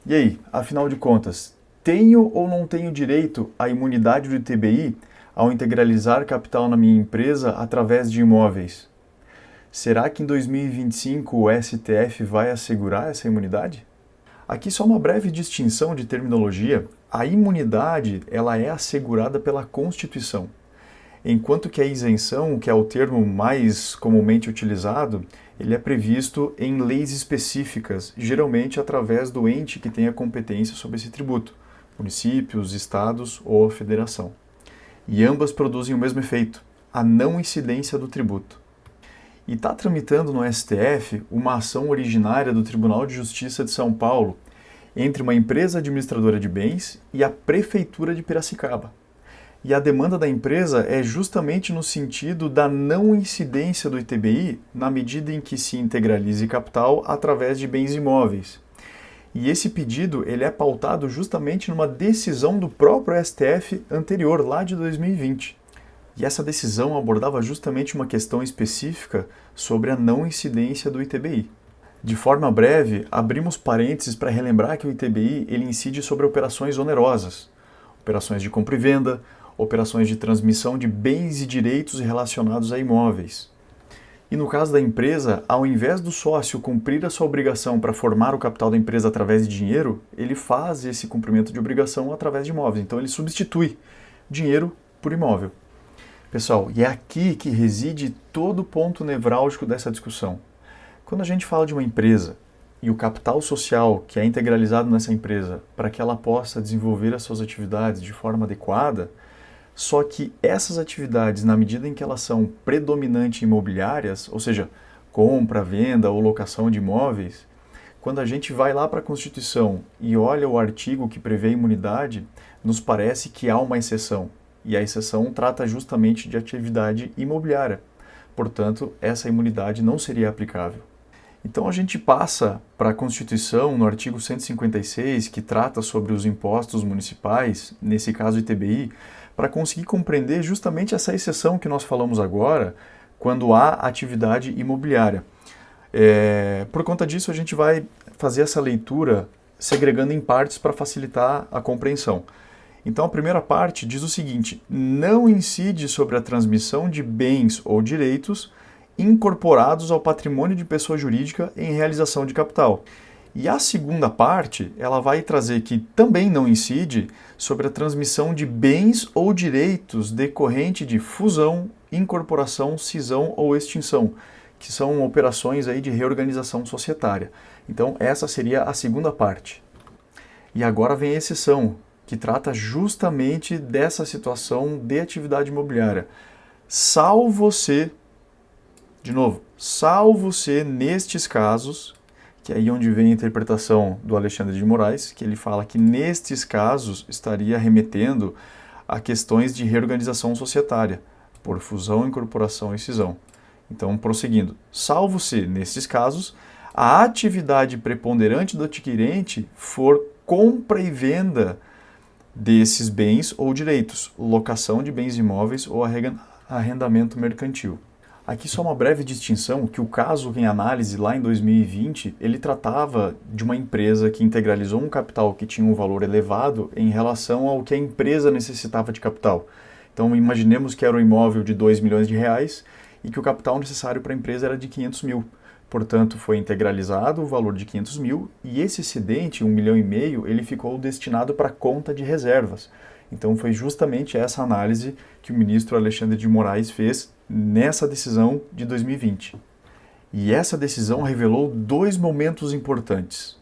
E aí, afinal de contas, tenho ou não tenho direito à imunidade do ITBI ao integralizar capital na minha empresa através de imóveis? Será que em 2025 o STF vai assegurar essa imunidade? Aqui só uma breve distinção de terminologia. A imunidade, ela é assegurada pela Constituição, enquanto que a isenção, que é o termo mais comumente utilizado, ele é previsto em leis específicas, geralmente através do ente que tem a competência sobre esse tributo, municípios, estados ou a federação. E ambas produzem o mesmo efeito, a não incidência do tributo. E está tramitando no STF uma ação originária do Tribunal de Justiça de São Paulo entre uma empresa administradora de bens e a Prefeitura de Piracicaba. E a demanda da empresa é justamente no sentido da não incidência do ITBI na medida em que se integralize capital através de bens imóveis. E esse pedido ele é pautado justamente numa decisão do próprio STF anterior, lá de 2020. E essa decisão abordava justamente uma questão específica sobre a não incidência do ITBI. De forma breve, abrimos parênteses para relembrar que o ITBI ele incide sobre operações onerosas, operações de compra e venda, operações de transmissão de bens e direitos relacionados a imóveis. E no caso da empresa, ao invés do sócio cumprir a sua obrigação para formar o capital da empresa através de dinheiro, ele faz esse cumprimento de obrigação através de imóveis. Então ele substitui dinheiro por imóvel. Pessoal, e é aqui que reside todo o ponto nevrálgico dessa discussão. Quando a gente fala de uma empresa e o capital social que é integralizado nessa empresa para que ela possa desenvolver as suas atividades de forma adequada, só que essas atividades, na medida em que elas são predominantes imobiliárias, ou seja, compra, venda ou locação de imóveis, quando a gente vai lá para a Constituição e olha o artigo que prevê a imunidade, nos parece que há uma exceção. E a exceção trata justamente de atividade imobiliária. Portanto, essa imunidade não seria aplicável. Então a gente passa para a Constituição, no artigo 156, que trata sobre os impostos municipais, nesse caso ITBI, para conseguir compreender justamente essa exceção que nós falamos agora, quando há atividade imobiliária. Por conta disso, a gente vai fazer essa leitura segregando em partes para facilitar a compreensão. Então, a primeira parte diz o seguinte: não incide sobre a transmissão de bens ou direitos incorporados ao patrimônio de pessoa jurídica em realização de capital. E a segunda parte, ela vai trazer que também não incide sobre a transmissão de bens ou direitos decorrente de fusão, incorporação, cisão ou extinção, que são operações aí de reorganização societária. Então, essa seria a segunda parte. E agora vem a exceção, que trata justamente dessa situação de atividade imobiliária. Salvo se, de novo, salvo se nestes casos, que é aí onde vem a interpretação do Alexandre de Moraes, que ele fala que nestes casos estaria remetendo a questões de reorganização societária, por fusão, incorporação e cisão. Então, prosseguindo, salvo se, nesses casos, a atividade preponderante do adquirente for compra e venda desses bens ou direitos, locação de bens imóveis ou arrendamento mercantil. Aqui só uma breve distinção, que o caso em análise lá em 2020, ele tratava de uma empresa que integralizou um capital que tinha um valor elevado em relação ao que a empresa necessitava de capital. Então imaginemos que era um imóvel de 2 milhões de reais e que o capital necessário para a empresa era de 500 mil. Portanto, foi integralizado o valor de 500 mil e esse excedente, 1,5 milhão, ele ficou destinado para conta de reservas. Então foi justamente essa análise que o ministro Alexandre de Moraes fez nessa decisão de 2020. E essa decisão revelou dois momentos importantes.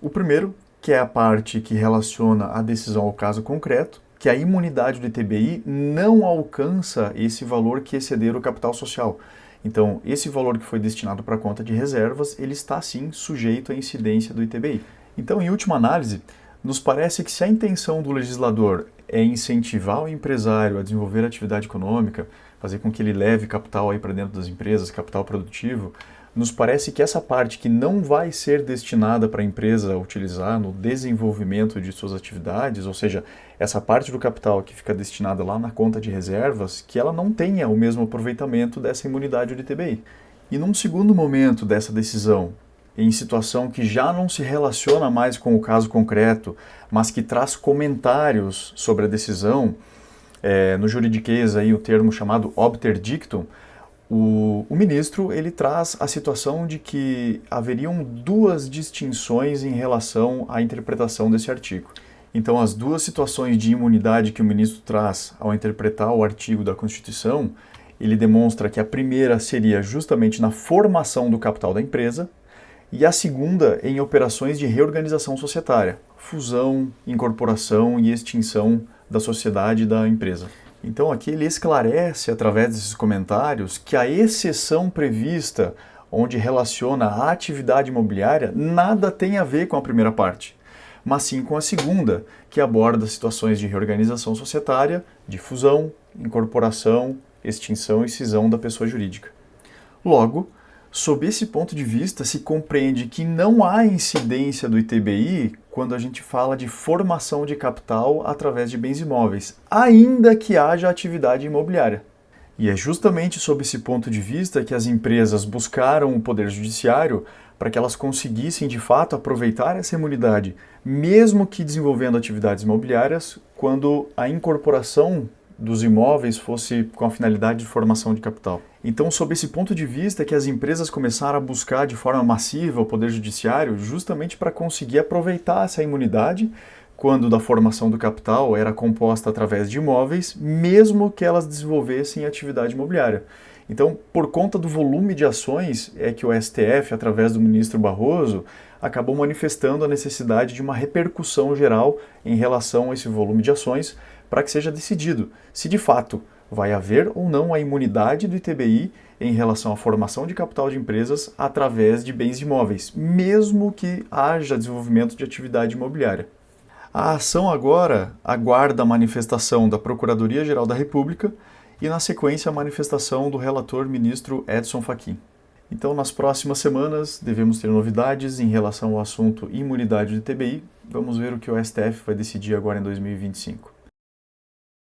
O primeiro, que é a parte que relaciona a decisão ao caso concreto, que a imunidade do ITBI não alcança esse valor que exceder o capital social. Então, esse valor que foi destinado para a conta de reservas, ele está sim sujeito à incidência do ITBI. Então, em última análise, nos parece que se a intenção do legislador é incentivar o empresário a desenvolver atividade econômica, fazer com que ele leve capital aí para dentro das empresas, capital produtivo, nos parece que essa parte que não vai ser destinada para a empresa utilizar no desenvolvimento de suas atividades, ou seja, essa parte do capital que fica destinada lá na conta de reservas, que ela não tenha o mesmo aproveitamento dessa imunidade do ITBI. E num segundo momento dessa decisão, em situação que já não se relaciona mais com o caso concreto, mas que traz comentários sobre a decisão, no juridiquês aí o termo chamado obter dictum, o ministro ele traz a situação de que haveriam duas distinções em relação à interpretação desse artigo. Então, as duas situações de imunidade que o ministro traz ao interpretar o artigo da Constituição, ele demonstra que a primeira seria justamente na formação do capital da empresa e a segunda em operações de reorganização societária, fusão, incorporação e extinção da sociedade e da empresa. Então aqui ele esclarece, através desses comentários, que a exceção prevista, onde relaciona a atividade imobiliária, nada tem a ver com a primeira parte, mas sim com a segunda, que aborda situações de reorganização societária, de fusão, incorporação, extinção e cisão da pessoa jurídica. Logo, sob esse ponto de vista, se compreende que não há incidência do ITBI quando a gente fala de formação de capital através de bens imóveis, ainda que haja atividade imobiliária. E é justamente sob esse ponto de vista que as empresas buscaram o Poder Judiciário para que elas conseguissem, de fato, aproveitar essa imunidade, mesmo que desenvolvendo atividades imobiliárias, quando a incorporação dos imóveis fosse com a finalidade de formação de capital. Então, sob esse ponto de vista, que as empresas começaram a buscar de forma massiva o Poder Judiciário justamente para conseguir aproveitar essa imunidade quando da formação do capital era composta através de imóveis, mesmo que elas desenvolvessem atividade imobiliária. Então, por conta do volume de ações, é que o STF, através do ministro Barroso, acabou manifestando a necessidade de uma repercussão geral em relação a esse volume de ações, para que seja decidido se de fato vai haver ou não a imunidade do ITBI em relação à formação de capital de empresas através de bens imóveis, mesmo que haja desenvolvimento de atividade imobiliária. A ação agora aguarda a manifestação da Procuradoria-Geral da República e, na sequência, a manifestação do relator ministro Edson Fachin. Então, nas próximas semanas, devemos ter novidades em relação ao assunto imunidade do ITBI. Vamos ver o que o STF vai decidir agora em 2025.